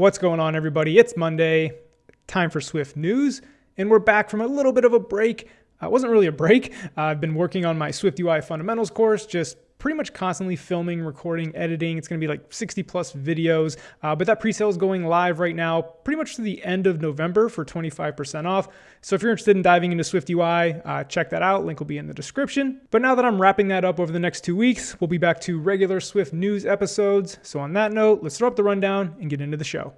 What's going on, everybody? It's Monday, time for Swift News, and we're back from a little bit of a break. It wasn't really a break. I've been working on my SwiftUI Fundamentals course, just pretty much constantly filming, recording, editing. It's going to be like 60 plus videos, but that pre-sale is going live right now, pretty much to the end of November for 25% off. So if you're interested in diving into SwiftUI, check that out. Link will be in the description. But now that I'm wrapping that up over the next 2 weeks, we'll be back to regular Swift News episodes. So on that note, let's throw up the rundown and get into the show.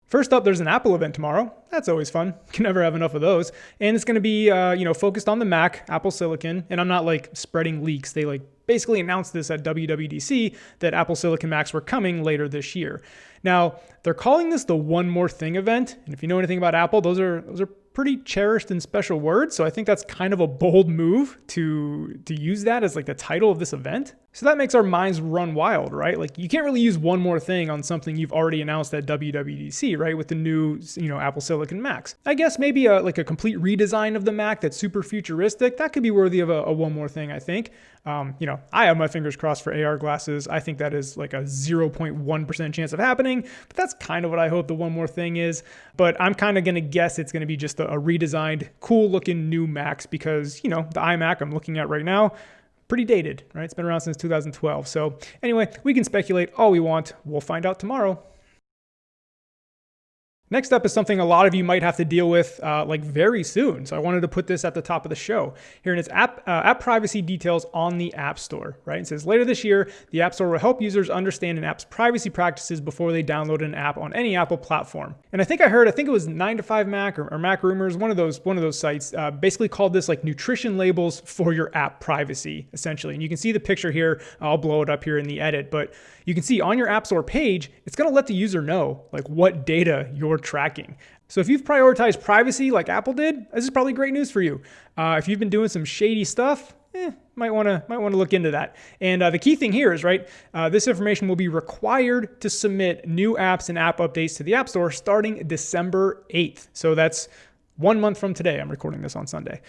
First up, there's an Apple event tomorrow. That's always fun. Can never have enough of those. And it's going to be, focused on the Mac, Apple Silicon. And I'm not like spreading leaks. They basically announced this at WWDC that Apple Silicon Macs were coming later this year. Now, they're calling this the One More Thing event. And if you know anything about Apple, those are pretty cherished and special words. So I think that's kind of a bold move to use that as like the title of this event. So that makes our minds run wild, right? Like you can't really use one more thing on something you've already announced at WWDC, right? With the new, Apple Silicon Macs. I guess maybe a complete redesign of the Mac that's super futuristic. That could be worthy of a one more thing, I think. I have my fingers crossed for AR glasses. I think that is like a 0.1% chance of happening, but that's kind of what I hope the one more thing is. But I'm kind of going to guess it's going to be just a redesigned, cool looking new Macs because, the iMac I'm looking at right now, pretty dated, right? It's been around since 2012. So anyway, we can speculate all we want. We'll find out tomorrow. Next up is something a lot of you might have to deal with very soon. So I wanted to put this at the top of the show. Here it is, app privacy details on the App Store, right? It says later this year, the App Store will help users understand an app's privacy practices before they download an app on any Apple platform. And I think it was 9to5Mac or Mac Rumors, one of those sites, basically called this like nutrition labels for your app privacy, essentially. And you can see the picture here. I'll blow it up here in the edit, but you can see on your App Store page, it's going to let the user know like what data you're tracking. So if you've prioritized privacy like Apple did, this is probably great news for you. If you've been doing some shady stuff, might want to look into that. And the key thing here is, this information will be required to submit new apps and app updates to the App Store starting December 8th. So that's 1 month from today. I'm recording this on Sunday.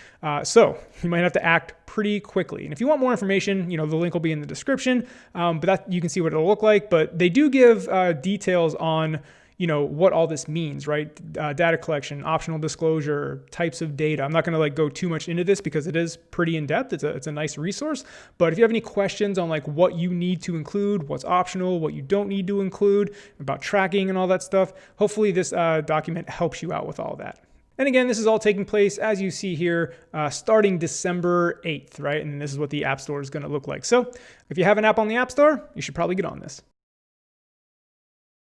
So you might have to act pretty quickly. And if you want more information, the link will be in the description, but that you can see what it'll look like. But they do give details on what all this means, right? Data collection, optional disclosure, types of data. I'm not going to go too much into this because it is pretty in depth. It's a nice resource. But if you have any questions on what you need to include, what's optional, what you don't need to include, about tracking and all that stuff, hopefully this document helps you out with all that. And again, this is all taking place, as you see here, starting December 8th, right? And this is what the App Store is going to look like. So if you have an app on the App Store, you should probably get on this.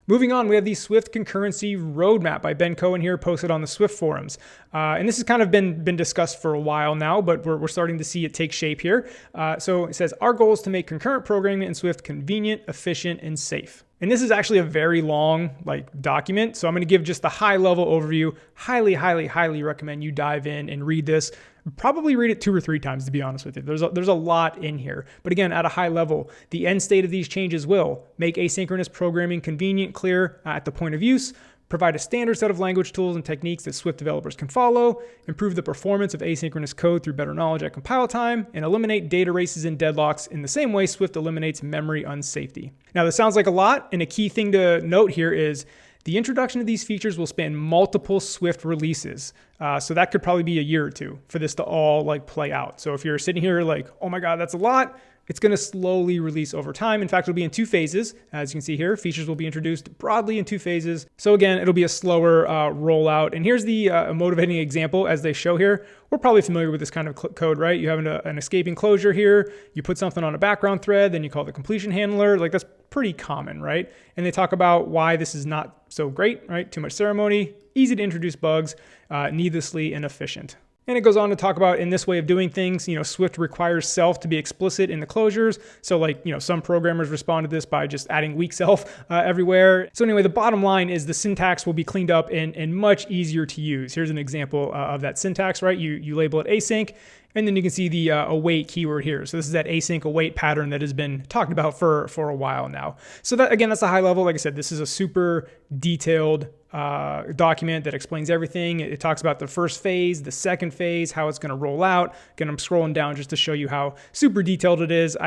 Moving on, we have the Swift Concurrency Roadmap by Ben Cohen here, posted on the Swift forums. And this has kind of been discussed for a while now, but we're starting to see it take shape here. So it says, our goal is to make concurrent programming in Swift convenient, efficient, and safe. And this is actually a very long document. So I'm going to give just the high level overview. Highly, highly, highly recommend you dive in and read this. Probably read it 2 or 3 times, to be honest with you. There's a lot in here. But again, at a high level, the end state of these changes will make asynchronous programming convenient, clear at the point of use, provide a standard set of language tools and techniques that Swift developers can follow, improve the performance of asynchronous code through better knowledge at compile time, and eliminate data races and deadlocks in the same way Swift eliminates memory unsafety. Now, this sounds like a lot, and a key thing to note here is the introduction of these features will span multiple Swift releases. So that could probably be a year or 2 for this to all play out. So if you're sitting here oh my God, that's a lot, it's going to slowly release over time. In fact, it'll be in 2 phases. As you can see here, features will be introduced broadly in 2 phases. So again, it'll be a slower rollout. And here's the motivating example as they show here. We're probably familiar with this kind of code, right? You have an escaping closure here. You put something on a background thread, then you call the completion handler. That's pretty common, right? And they talk about why this is not so great, right? Too much ceremony, easy to introduce bugs, needlessly inefficient. And it goes on to talk about in this way of doing things, Swift requires self to be explicit in the closures. So some programmers respond to this by just adding weak self everywhere. So anyway, the bottom line is the syntax will be cleaned up and much easier to use. Here's an example of that syntax, right? You label it async, and then you can see the await keyword here. So this is that async await pattern that has been talked about for a while now. So that, again, that's a high level. Like I said, this is a super detailed document that explains everything. It talks about the first phase, the second phase, how it's going to roll out. Again, I'm scrolling down just to show you how super detailed it is.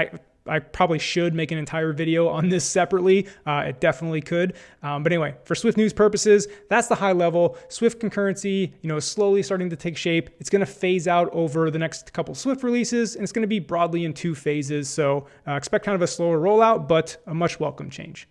I probably should make an entire video on this separately. It definitely could. But anyway, for Swift news purposes, that's the high level. Swift concurrency, is slowly starting to take shape. It's going to phase out over the next couple Swift releases, and it's going to be broadly in 2 phases. So expect kind of a slower rollout, but a much welcome change.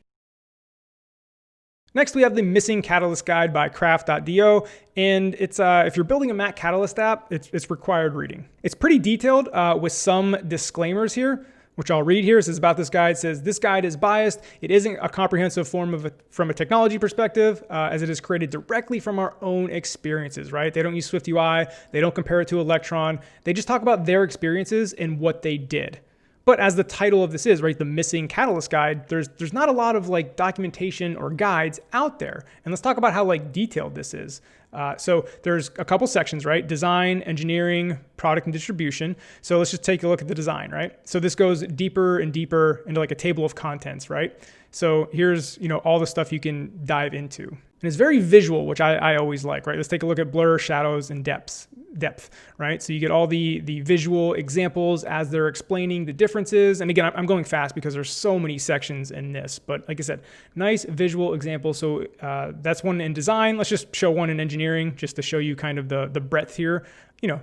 Next, we have the Missing Catalyst Guide by craft.do, and it's if you're building a Mac Catalyst app, it's required reading. It's pretty detailed with some disclaimers here, which I'll read here. It says about this guide, it says, this guide is biased. It isn't a comprehensive from a technology perspective, as it is created directly from our own experiences, right? They don't use SwiftUI. They don't compare it to Electron. They just talk about their experiences and what they did. But as the title of this is, right, the Missing Catalyst Guide, there's not a lot of like documentation or guides out there. And let's talk about how like detailed this is. So there's a couple sections, right? Design, engineering, product, and distribution. So let's just take a look at the design, right? So this goes deeper and deeper into like a table of contents, right? So here's, all the stuff you can dive into. And it's very visual, which I always like, right? Let's take a look at blur, shadows, and depth, right? So you get all the visual examples as they're explaining the differences. And again, I'm going fast because there's so many sections in this, but like I said, nice visual example. So that's one in design. Let's just show one in engineering just to show you kind of the breadth here.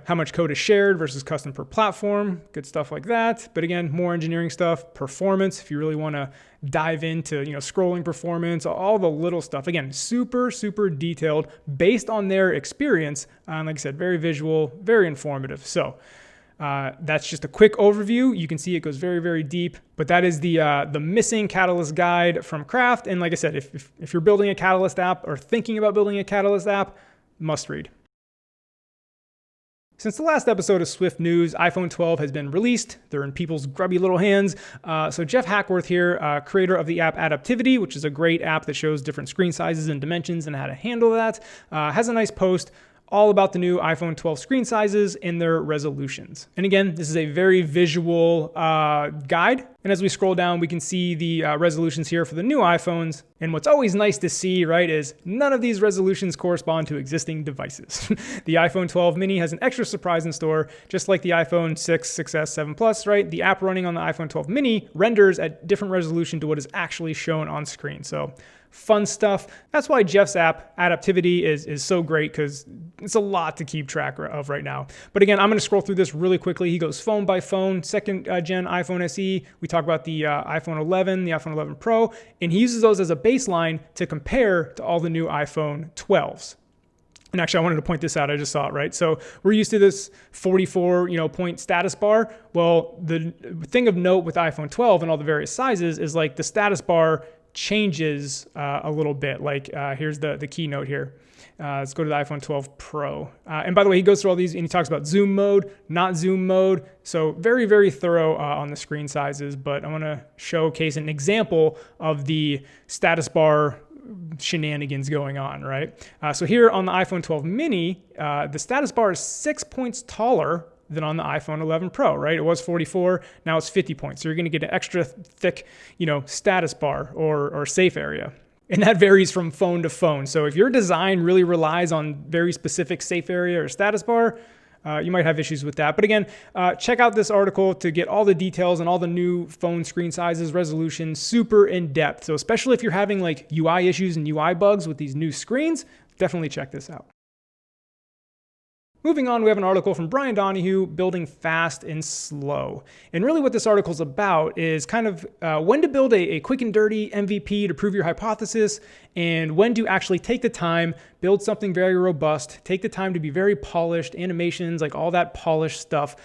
How much code is shared versus custom per platform, good stuff like that. But again, more engineering stuff, performance, if you really want to dive into, scrolling performance, all the little stuff. Again, super, super detailed based on their experience. And like I said, very visual, very informative. So that's just a quick overview. You can see it goes very, very deep, but that is the Missing Catalyst Guide from Craft. And like I said, if you're building a Catalyst app or thinking about building a Catalyst app, must read. Since the last episode of Swift News, iPhone 12 has been released. They're in people's grubby little hands. So Jeff Hackworth here, creator of the app Adaptivity, which is a great app that shows different screen sizes and dimensions and how to handle that, has a nice post all about the new iPhone 12 screen sizes and their resolutions. And again, this is a very visual guide. And as we scroll down, we can see the resolutions here for the new iPhones. And what's always nice to see, right, is none of these resolutions correspond to existing devices. The iPhone 12 mini has an extra surprise in store, just like the iPhone 6, 6S, 7 Plus, right? The app running on the iPhone 12 mini renders at different resolution to what is actually shown on screen. So fun stuff. That's why Jeff's app, Adaptivity, is so great, because it's a lot to keep track of right now. But again, I'm going to scroll through this really quickly. He goes phone by phone, second gen iPhone SE. We talk about the iPhone 11, the iPhone 11 Pro, and he uses those as a baseline to compare to all the new iPhone 12s. And actually, I wanted to point this out. I just saw it, right? So we're used to this 44, point status bar. Well, the thing of note with iPhone 12 and all the various sizes is like the status bar changes a little bit. Like here's the keynote here. Let's go to the iPhone 12 Pro. And by the way, he goes through all these and he talks about zoom mode, not zoom mode. So very, very thorough on the screen sizes, but I want to showcase an example of the status bar shenanigans going on, right? So here on the iPhone 12 mini, the status bar is 6 points taller than on the iPhone 11 Pro, right? It was 44, now it's 50 points. So you're gonna get an extra thick, status bar or safe area. And that varies from phone to phone. So if your design really relies on very specific safe area or status bar, you might have issues with that. But again, check out this article to get all the details and all the new phone screen sizes, resolutions, super in depth. So especially if you're having like UI issues and UI bugs with these new screens, definitely check this out. Moving on, we have an article from Brian Donahue, Building Fast and Slow. And really what this article is about is kind of when to build a quick and dirty MVP to prove your hypothesis, and when to actually take the time, build something very robust, take the time to be very polished, animations, like all that polished stuff.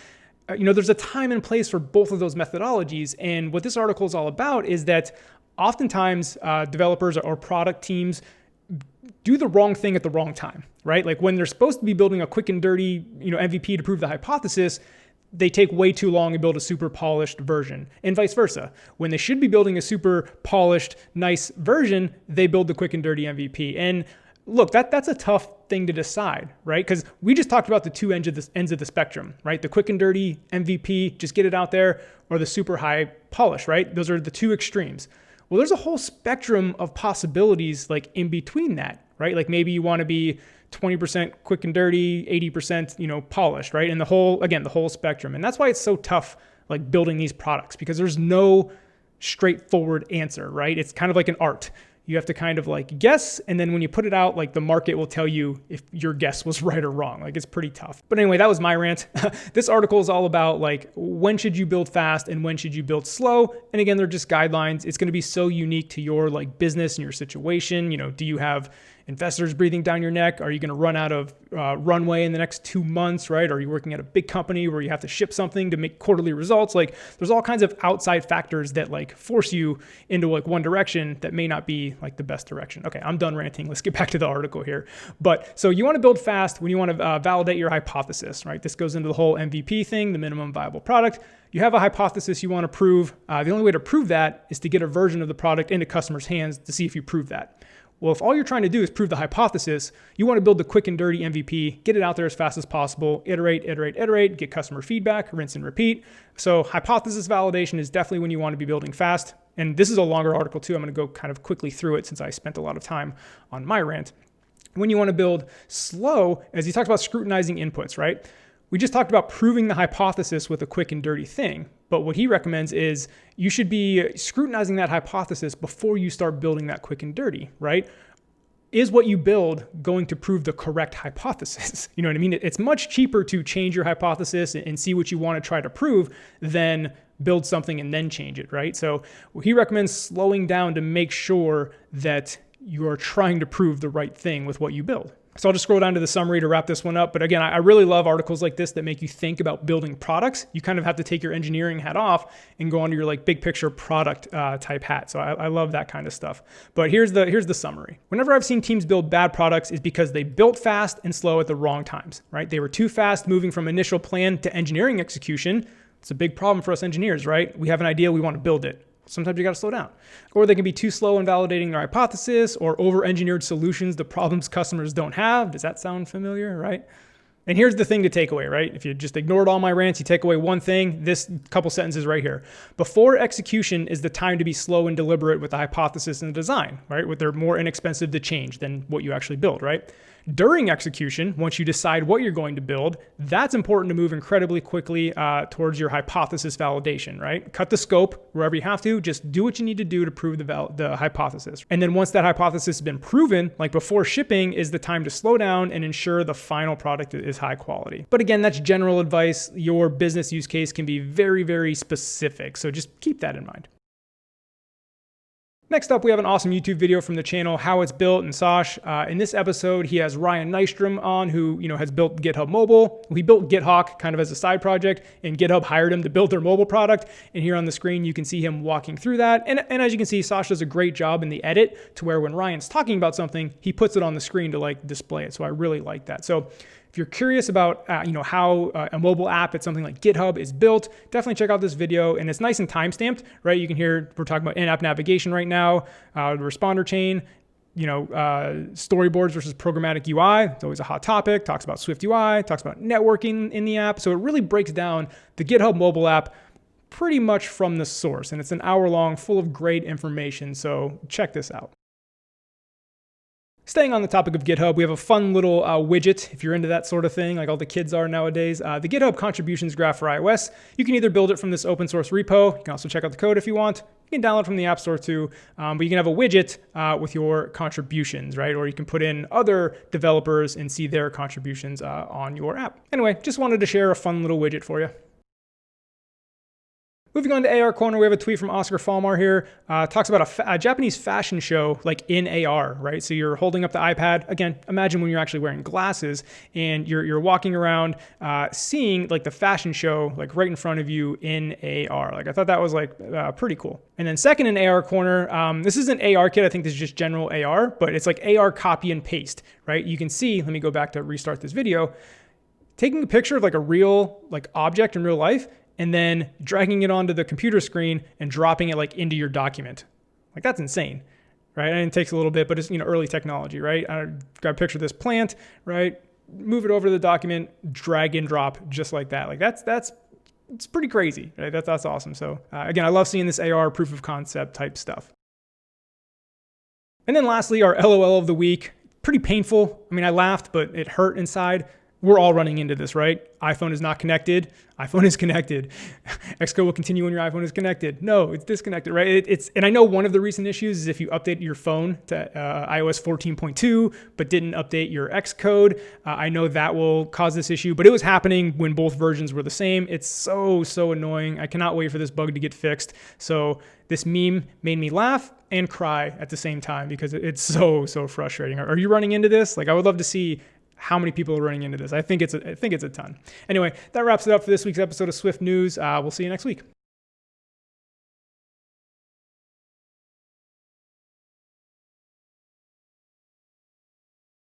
There's a time and place for both of those methodologies. And what this article is all about is that oftentimes developers or product teams do the wrong thing at the wrong time, right? Like when they're supposed to be building a quick and dirty, MVP to prove the hypothesis, they take way too long and build a super polished version, and vice versa. When they should be building a super polished, nice version, they build the quick and dirty MVP. And look, that's a tough thing to decide, right? Because we just talked about the two ends of the spectrum, right? The quick and dirty MVP, just get it out there, or the super high polish, right? Those are the two extremes. Well, there's a whole spectrum of possibilities like in between that, right? Like maybe you want to be 20% quick and dirty, 80%, polished, right? And the whole spectrum. And that's why it's so tough, like building these products? Because there's no straightforward answer, right? It's kind of like an art. You have to kind of like guess, and then when you put it out, like the market will tell you if your guess was right or wrong. Like it's pretty tough. But anyway, that was my rant. This article is all about like when should you build fast and when should you build slow. And again, they're just guidelines. It's going to be so unique to your like business and your situation. You know, do you have investors breathing down your neck? Are you going to run out of runway in the next 2 months, right? Are you working at a big company where you have to ship something to make quarterly results? Like there's all kinds of outside factors that like force you into like one direction that may not be like the best direction. Okay, I'm done ranting. Let's get back to the article here. But so you want to build fast when you want to validate your hypothesis, right? This goes into the whole MVP thing, the minimum viable product. You have a hypothesis you want to prove. The only way to prove that is to get a version of the product into customers' hands to see if you prove that. Well, if all you're trying to do is prove the hypothesis, you want to build the quick and dirty MVP, get it out there as fast as possible, iterate, get customer feedback, rinse and repeat. So hypothesis validation is definitely when you want to be building fast. And this is a longer article too. I'm going to go kind of quickly through it since I spent a lot of time on my rant. When you want to build slow, as he talks about scrutinizing inputs, right? We just talked about proving the hypothesis with a quick and dirty thing. But what he recommends is you should be scrutinizing that hypothesis before you start building that quick and dirty, right? Is what you build going to prove the correct hypothesis? You know what I mean? It's much cheaper to change your hypothesis and see what you want to try to prove than build something and then change it, right? So he recommends slowing down to make sure that you are trying to prove the right thing with what you build. So I'll just scroll down to the summary to wrap this one up. But again, I really love articles like this that make you think about building products. You kind of have to take your engineering hat off and go onto your like big picture product type hat. So I love that kind of stuff. But here's the summary. Whenever I've seen teams build bad products is because they built fast and slow at the wrong times, right? They were too fast moving from initial plan to engineering execution. It's a big problem for us engineers, right? We have an idea, we want to build it. Sometimes you got to slow down. Or they can be too slow in validating their hypothesis or over-engineered solutions to problems customers don't have. Does that sound familiar, right? And here's the thing to take away, right? If you just ignored all my rants, you take away one thing, this couple sentences right here. Before execution is the time to be slow and deliberate with the hypothesis and the design, right? They're more inexpensive to change than what you actually build, right? During execution, once you decide what you're going to build, that's important to move incredibly quickly towards your hypothesis validation, right? Cut the scope wherever you have to. Just do what you need to do to prove the hypothesis. And then once that hypothesis has been proven, like before shipping, is the time to slow down and ensure the final product is high quality. But again, that's general advice. Your business use case can be very, very specific. So just keep that in mind. Next up, we have an awesome YouTube video from the channel, How It's Built, and Sash. In this episode, he has Ryan Nystrom on, who has built GitHub Mobile. He built GitHawk kind of as a side project, and GitHub hired him to build their mobile product. And here on the screen, you can see him walking through that. And as you can see, Sash does a great job in the edit to where when Ryan's talking about something, he puts it on the screen to like display it. So I really like that. So if you're curious about how a mobile app at something like GitHub is built, definitely check out this video. And it's nice and time-stamped, right? You can hear we're talking about in-app navigation right now, the responder chain, storyboards versus programmatic UI. It's always a hot topic. Talks about SwiftUI, talks about networking in the app. So it really breaks down the GitHub mobile app pretty much from the source. And it's an hour long, full of great information. So check this out. Staying on the topic of GitHub, we have a fun little widget, if you're into that sort of thing, like all the kids are nowadays. The GitHub contributions graph for iOS. You can either build it from this open source repo. You can also check out the code if you want. You can download it from the App Store too. But you can have a widget with your contributions, right? Or you can put in other developers and see their contributions on your app. Anyway, just wanted to share a fun little widget for you. Moving on to AR Corner, we have a tweet from Oscar Falmar here. Talks about a Japanese fashion show like in AR, right? So you're holding up the iPad. Again, imagine when you're actually wearing glasses and you're walking around seeing like the fashion show like right in front of you in AR. Like I thought that was like pretty cool. And then second in AR Corner, this isn't AR kit. I think this is just general AR, but it's like AR copy and paste, right? You can see, let me go back to restart this video, taking a picture of like a real like object in real life and then dragging it onto the computer screen and dropping it like into your document. Like that's insane, right? And it takes a little bit, but it's early technology, right? I grab a picture of this plant, right? Move it over to the document, drag and drop just like that. Like it's pretty crazy, right? That's awesome. So again, I love seeing this AR proof of concept type stuff. And then lastly, our LOL of the week. Pretty painful. I mean, I laughed, but it hurt inside. we're all running into this, right? iPhone is not connected. iPhone is connected. Xcode will continue when your iPhone is connected. No, it's disconnected, right? And I know one of the recent issues is if you update your phone to iOS 14.2, but didn't update your Xcode, I know that will cause this issue, but it was happening when both versions were the same. It's so annoying. I cannot wait for this bug to get fixed. So this meme made me laugh and cry at the same time because it's so frustrating. Are you running into this? Like, I would love to see how many people are running into this. I think it's a ton. Anyway, that wraps it up for this week's episode of Swift News. We'll see you next week.